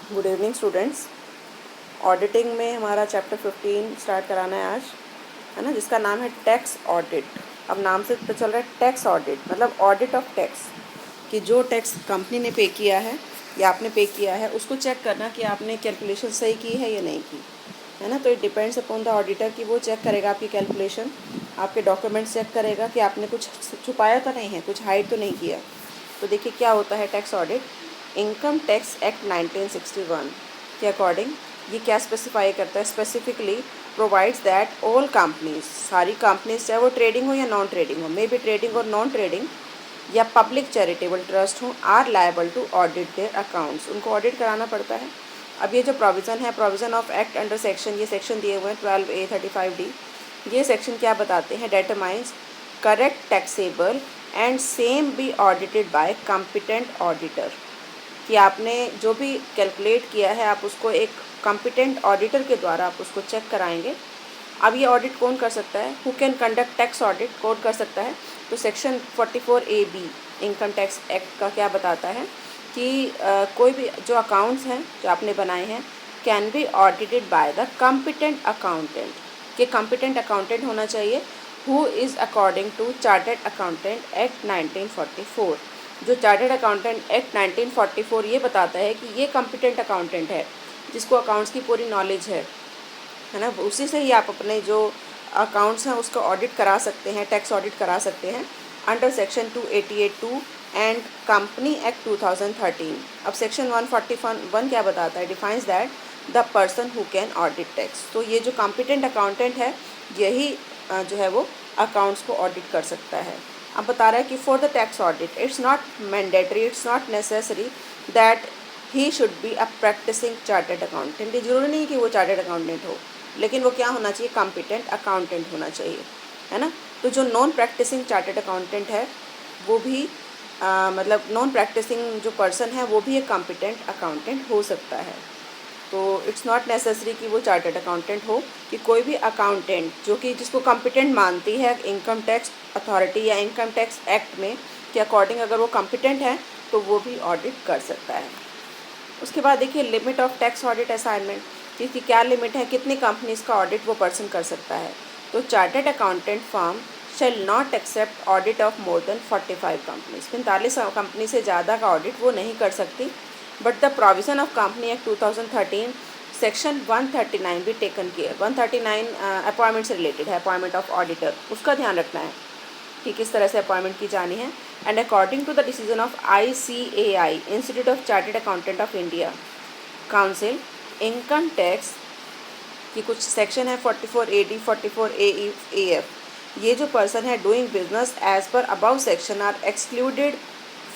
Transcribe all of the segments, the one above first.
Good evening students. Auditing में हमारा chapter 15 start कराना है आज, है ना, जिसका नाम है टैक्स ऑडिट। अब नाम से पता चल रहा है टैक्स ऑडिट मतलब ऑडिट ऑफ टैक्स, कि जो टैक्स कंपनी ने पे किया है या आपने पे किया है उसको चेक करना कि आपने कैलकुलेशन सही की है या नहीं की, है ना। तो it depends upon the auditor कि वो चेक करेगा आपकी कैलकुलेशन, आपके डॉक्यूमेंट्स चेक करेगा कि आपने कुछ छुपाया तो नहीं है, कुछ हाइड तो नहीं किया। तो देखिए क्या होता है tax audit. Income tax act 1961 के अकॉर्डिंग ये क्या स्पेसिफाई करता है, specifically provides that all companies, सारी कंपनीज चाहे वो ट्रेडिंग हो या नॉन ट्रेडिंग हो, मे बी ट्रेडिंग और नॉन ट्रेडिंग या पब्लिक चैरिटेबल ट्रस्ट हो, are liable to audit their accounts, उनको ऑडिट कराना पड़ता है। अब ये जो प्रोविज़न है, provision of act under section, ये सेक्शन दिए हुए हैं 12A 35D। ये सेक्शन क्या बताते हैं, determines correct taxable and same be audited by competent auditor, कि आपने जो भी कैलकुलेट किया है आप उसको एक कॉम्पिटेंट ऑडिटर के द्वारा आप उसको चेक कराएंगे। अब ये ऑडिट कौन कर सकता है, who can conduct tax audit, कौन कर सकता है। तो section 44AB income tax act का क्या बताता है कि कोई भी जो अकाउंट्स हैं जो आपने बनाए हैं can be audited by the competent accountant, कि कॉम्पिटेंट अकाउंटेंट होना चाहिए who is according to chartered accountant act 1944। जो चार्टर्ड अकाउंटेंट एक्ट 1944 ये बताता है कि ये कॉम्पिटेंट अकाउंटेंट है जिसको अकाउंट्स की पूरी नॉलेज है ना। उसी से ही आप अपने जो अकाउंट्स हैं उसका ऑडिट करा सकते हैं, टैक्स ऑडिट करा सकते हैं under section 288(2) and company act 2013। अब सेक्शन 141 क्या बताता है, defines that the person who can audit tax. तो ये जो कॉम्पिटेंट अकाउंटेंट है यही जो है वो अकाउंट्स को ऑडिट कर सकता है। अब बता रहा है कि for the tax audit it's not mandatory, it's not necessary that he should be a practising chartered accountant. ये जरूरी नहीं कि वो चार्टर्ड अकाउंटेंट हो, लेकिन वो क्या होना चाहिए, कॉम्पिटेंट अकाउंटेंट होना चाहिए, है ना। तो जो नॉन प्रैक्टिसिंग चार्टर्ड अकाउंटेंट है वो भी मतलब नॉन प्रैक्टिसिंग जो पर्सन है वो भी एक कॉम्पिटेंट अकाउंटेंट हो सकता है। तो इट्स नॉट नेसेसरी कि वो चार्टर्ड अकाउंटेंट हो, कि कोई भी अकाउंटेंट जो कि जिसको कॉम्पिटेंट मानती है इनकम टैक्स अथॉरिटी या इनकम टैक्स एक्ट में के अकॉर्डिंग, अगर वो कॉम्पिटेंट है तो वो भी ऑडिट कर सकता है। उसके बाद देखिए limit of tax audit assignment, इसकी क्या लिमिट है, कितनी कंपनीज का ऑडिट वो पर्सन कर सकता है। तो chartered accountant firm shall not accept audit of more than 45 companies, 45 company से ज़्यादा का ऑडिट वो नहीं कर सकती। But the provision of company act 2013 section 139 भी टेकन केयर, 139 अपॉइंटमेंट से रिलेटेड है, अपॉइंटमेंट ऑफ ऑडिटर, उसका ध्यान रखना है कि किस तरह से अपॉइंटमेंट की जानी है। And according to the decision of ICAI institute of chartered accountant of India council, income tax की कुछ सेक्शन है 44AD 44AF, ये जो पर्सन है doing business as per above section are excluded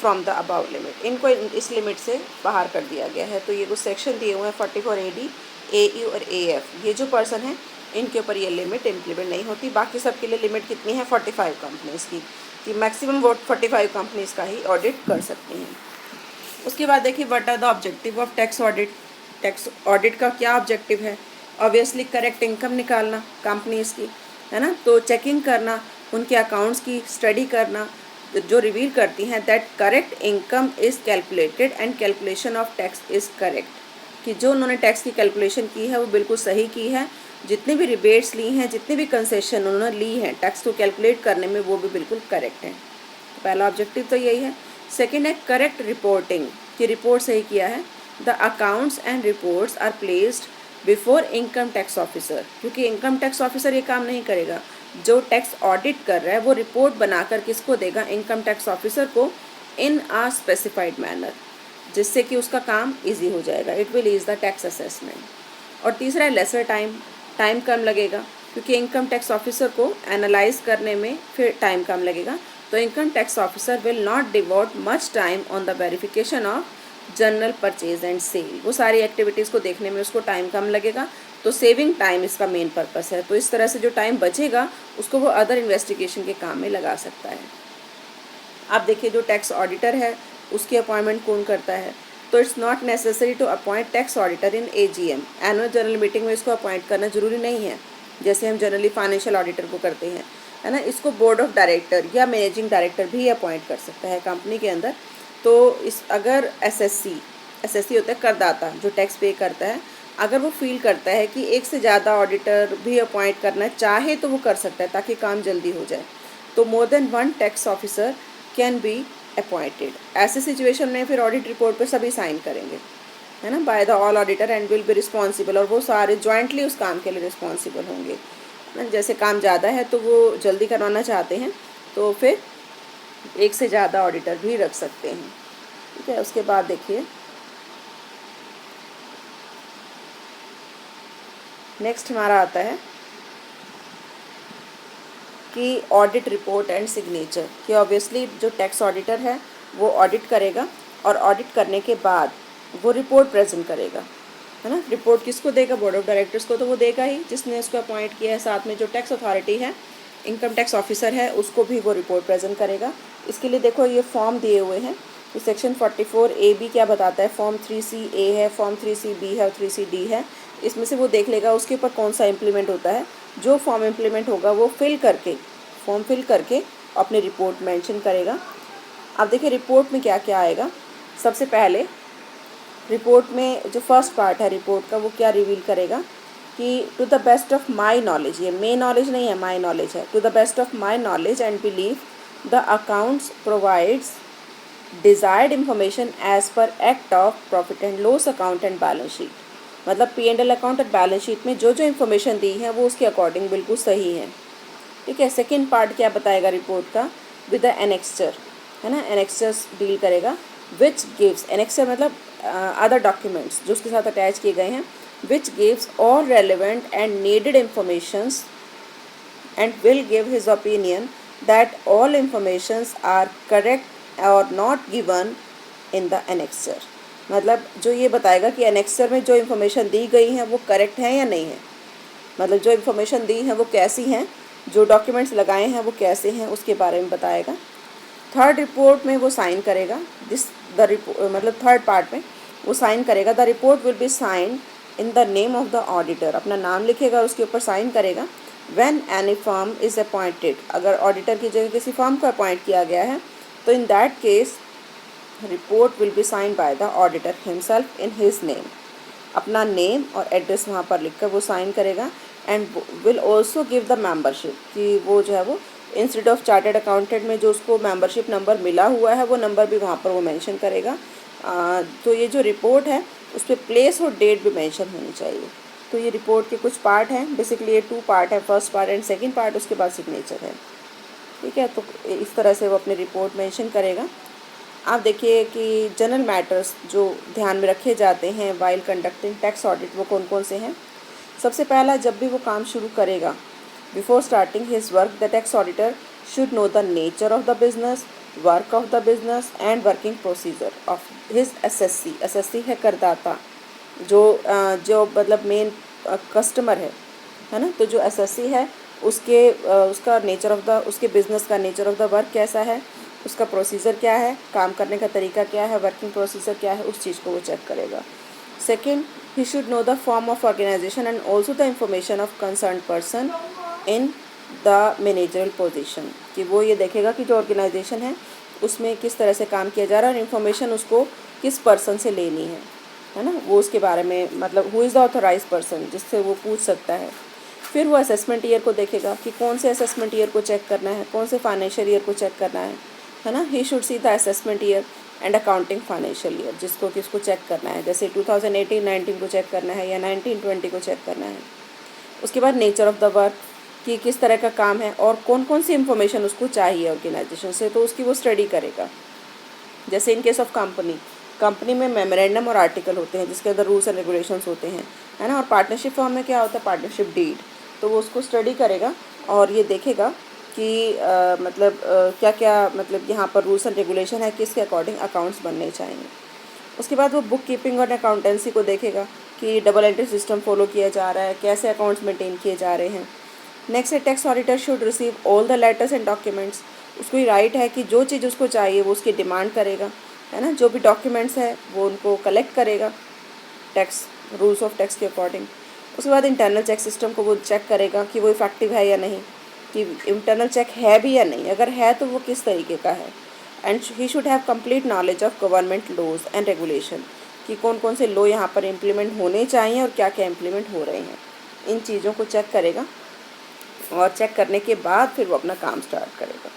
from the above limit, इनको इस limit से बाहर कर दिया गया है। तो ये कुछ सेक्शन दिए हुए हैं 44AD AE और AF, ये जो पर्सन है इनके ऊपर ये लिमिट इम्प्लीमेंट नहीं होती। बाकी सब के लिए लिमिट कितनी है, 45 कंपनीज़ की, कि मैक्सिमम वो 45 कंपनीज़ का ही ऑडिट कर सकती हैं। उसके बाद देखिए what are the objective of tax audit. Tax audit का क्या ऑब्जेक्टिव है, ऑब्वियसली करेक्ट इनकम निकालना कंपनीज़ की, है ना। तो चेकिंग करना, उनके अकाउंट्स की स्टडी करना जो रिवील करती हैं that correct income is calculated and calculation of tax is correct, कि जो उन्होंने टैक्स की कैलकुलेशन की है वो बिल्कुल सही की है, जितनी भी रिबेट्स ली हैं, जितनी भी कंसेशन उन्होंने ली हैं टैक्स को कैलकुलेट करने में वो भी बिल्कुल करेक्ट है। तो पहला ऑब्जेक्टिव तो यही है। सेकेंड है करेक्ट रिपोर्टिंग, कि रिपोर्ट सही किया है। The accounts and reports are placed before income tax officer, क्योंकि इनकम टैक्स ऑफिसर ये काम नहीं करेगा, जो टैक्स ऑडिट कर रहा है वो रिपोर्ट बनाकर किसको देगा, इनकम टैक्स ऑफिसर को, इन आ स्पेसिफाइड मैनर, जिससे कि उसका काम इजी हो जाएगा, it will ease the tax assessment. और तीसरा है लेसर टाइम, टाइम कम लगेगा, क्योंकि इनकम टैक्स ऑफिसर को एनालाइज करने में फिर टाइम कम लगेगा। तो income tax officer will not devote much time on the verification of general purchase and sale, वो सारी एक्टिविटीज़ को देखने में उसको टाइम कम लगेगा। तो सेविंग टाइम इसका मेन पर्पस है। तो इस तरह से जो टाइम बचेगा उसको वो अदर इन्वेस्टिगेशन के काम में लगा सकता है। आप देखिए जो टैक्स ऑडिटर है उसकी अपॉइंटमेंट कौन करता है, तो it's not necessary to appoint tax auditor in AGM, annual general meeting में इसको अपॉइंट करना जरूरी नहीं है, जैसे हम जनरली फाइनेंशियल ऑडिटर को करते हैं, है ना। इसको बोर्ड ऑफ डायरेक्टर या मैनेजिंग डायरेक्टर भी अपॉइंट कर सकता है कंपनी के अंदर। तो इस अगर SSC एसएससी होता है करदाता, जो टैक्स पे करता है, अगर वो फील करता है कि एक से ज़्यादा ऑडिटर भी अपॉइंट करना चाहे तो वो कर सकता है ताकि काम जल्दी हो जाए। तो more than one tax officer can be appointed. ऐसे सिचुएशन में फिर ऑडिट रिपोर्ट पे सभी साइन करेंगे, है ना, by the all auditor and will be responsible, और वो सारे जॉइंटली उस काम के लिए रिस्पॉन्सिबल होंगे ना। जैसे काम ज़्यादा है तो वो जल्दी करवाना चाहते हैं तो फिर एक से ज़्यादा ऑडिटर भी रख सकते हैं, ठीक है। उसके बाद देखिए नेक्स्ट हमारा आता है कि ऑडिट रिपोर्ट एंड सिग्नेचर, कि ऑब्वियसली जो टैक्स ऑडिटर है वो ऑडिट करेगा और ऑडिट करने के बाद वो रिपोर्ट प्रेजेंट करेगा, है ना। रिपोर्ट किसको देगा? बोर्ड ऑफ डायरेक्टर्स को तो वो देगा ही जिसने उसको अपॉइंट किया है, साथ में जो टैक्स अथॉरिटी है, इनकम टैक्स ऑफिसर है, उसको भी वो रिपोर्ट प्रेजेंट करेगा। इसके लिए देखो ये फॉर्म दिए हुए हैं, ये सेक्शन 44A-B क्या बताता है, फॉर्म 3C-A है, फॉर्म 3C-B है और 3C-D है। इसमें से वो देख लेगा उसके ऊपर कौन सा इम्प्लीमेंट होता है। जो फॉर्म इम्प्लीमेंट होगा वो फॉर्म फिल करके अपनी रिपोर्ट मेंशन करेगा। अब देखिए रिपोर्ट में क्या क्या आएगा। सबसे पहले रिपोर्ट में जो फर्स्ट पार्ट है रिपोर्ट का, वो क्या रिवील करेगा कि to the best of my knowledge, ये मे नॉलेज नहीं है, माई नॉलेज है, to the best of my knowledge and believe the accounts provides desired information as per act of profit and loss account and balance sheet. मतलब P&L account और balance sheet में जो जो information दी है वो उसके according बिल्कुल सही है, ठीक है। सेकेंड पार्ट क्या बताएगा रिपोर्ट का? विद द एनेक्स्चर, है ना, एनेक्स्चर्स डील करेगा। विच गिव्स, एनेक्स्चर मतलब अदर डॉक्यूमेंट्स जो उसके साथ अटैच किए गए हैं, which gives all relevant and needed informations and will give his opinion that all informations are correct or not given in the annexure। मतलब जो ये बताएगा कि annexure में जो इन्फॉर्मेशन दी गई हैं वो करेक्ट हैं या नहीं है, मतलब जो इन्फॉर्मेशन दी हैं वो कैसी हैं, जो डॉक्यूमेंट्स लगाए हैं वो कैसे हैं, उसके बारे में बताएगा। थर्ड रिपोर्ट में वो साइन करेगा, मतलब थर्ड पार्ट में वो साइन करेगा। The report will be signed in the name of the auditor, अपना नाम लिखेगा और उसके ऊपर साइन करेगा। When any firm is appointed, अगर ऑडिटर की जगह किसी फर्म को अपॉइंट किया गया है तो in that case report will be signed by the auditor himself in his name, अपना नेम और एड्रेस वहाँ पर लिखकर वो साइन करेगा। And will also give the membership, कि वो जो है वो इंस्टीट्यूट ऑफ चार्टर्ड अकाउंटेंट में जो उसको मेंबरशिप नंबर मिला हुआ है वो नंबर भी वहाँ पर वो मेंशन करेगा। तो ये जो रिपोर्ट है उस पर प्लेस और डेट भी मेंशन होनी चाहिए। तो ये रिपोर्ट के कुछ पार्ट हैं, बेसिकली ये 2 पार्ट है, first part and second part, उसके बाद सिग्नेचर है, ठीक है। तो इस तरह से वो अपनी रिपोर्ट मेंशन करेगा। आप देखिए कि जनरल मैटर्स जो ध्यान में रखे जाते हैं वाइल कंडक्टिंग टैक्स ऑडिट वो कौन कौन से हैं। सबसे पहला, जब भी वो काम शुरू करेगा, before starting his work the tax auditor should know the nature of the business, work of the business and working procedure of his SSC. SSC है करदाता, जो मतलब मेन कस्टमर है ना। तो जो एसएससी है उसका नेचर ऑफ द, उसके बिज़नेस का नेचर ऑफ द वर्क कैसा है, उसका प्रोसीजर क्या है, काम करने का तरीका क्या है, वर्किंग प्रोसीजर क्या है, उस चीज़ को वो चेक करेगा। Second, he should know the form of organisation and also the information of concern person in the managerial position, कि वो ये देखेगा कि जो ऑर्गेनाइजेशन है उसमें किस तरह से काम किया जा रहा है और इन्फॉर्मेशन उसको किस पर्सन से लेनी है ना, वो उसके बारे में, मतलब who is the authorise person जिससे वो पूछ सकता है। फिर वो असेसमेंट ईयर को देखेगा कि कौन से असेसमेंट ईयर को चेक करना है, कौन से फाइनेंशियल ईयर को चेक करना है ना। He should see the assessment year and accounting financial year, जिसको किसको चेक करना है, जैसे 2018-19 को चेक करना है या 19-20 को चेक करना है। उसके बाद नेचर ऑफ द वर्क, कि किस तरह का काम है और कौन कौन सी इन्फॉर्मेशन उसको चाहिए ऑर्गेनाइजेशन से, तो उसकी वो स्टडी करेगा। जैसे इन केस ऑफ कंपनी में मेमोरेंडम और आर्टिकल होते हैं जिसके अंदर रूल्स एंड रेगुलेशंस होते हैं, है ना। और पार्टनरशिप फॉर्म में क्या होता है, पार्टनरशिप डीड, तो वो उसको स्टडी करेगा और ये देखेगा कि क्या क्या मतलब यहाँ पर रूल्स एंड रेगुलेशन है, किसके अकॉर्डिंग अकाउंट्स बनने चाहिए। उसके बाद वो बुक कीपिंग और अकाउंटेंसी को देखेगा कि डबल एंट्री सिस्टम फॉलो किया जा रहा है, कैसे अकाउंट्स मेंटेन किए जा रहे हैं। नेक्स्ट है tax auditor should receive all the letters and documents, उसको ही राइट है कि जो चीज़ उसको चाहिए वो उसकी डिमांड करेगा, है ना। जो भी डॉक्यूमेंट्स है वो उनको कलेक्ट करेगा टैक्स रूल्स ऑफ टैक्स के अकॉर्डिंग। उसके बाद इंटरनल चेक सिस्टम को वो चेक करेगा कि वो इफेक्टिव है या नहीं, कि इंटरनल चेक है भी या नहीं, अगर है तो वो किस तरीके का है। And he should have complete knowledge of government laws and regulation, कि कौन कौन से लॉ यहाँ पर इम्प्लीमेंट होने चाहिए और क्या क्या इम्प्लीमेंट हो रहे हैं। इन चीज़ों को चेक करेगा और चेक करने के बाद फिर वो अपना काम स्टार्ट करेगा।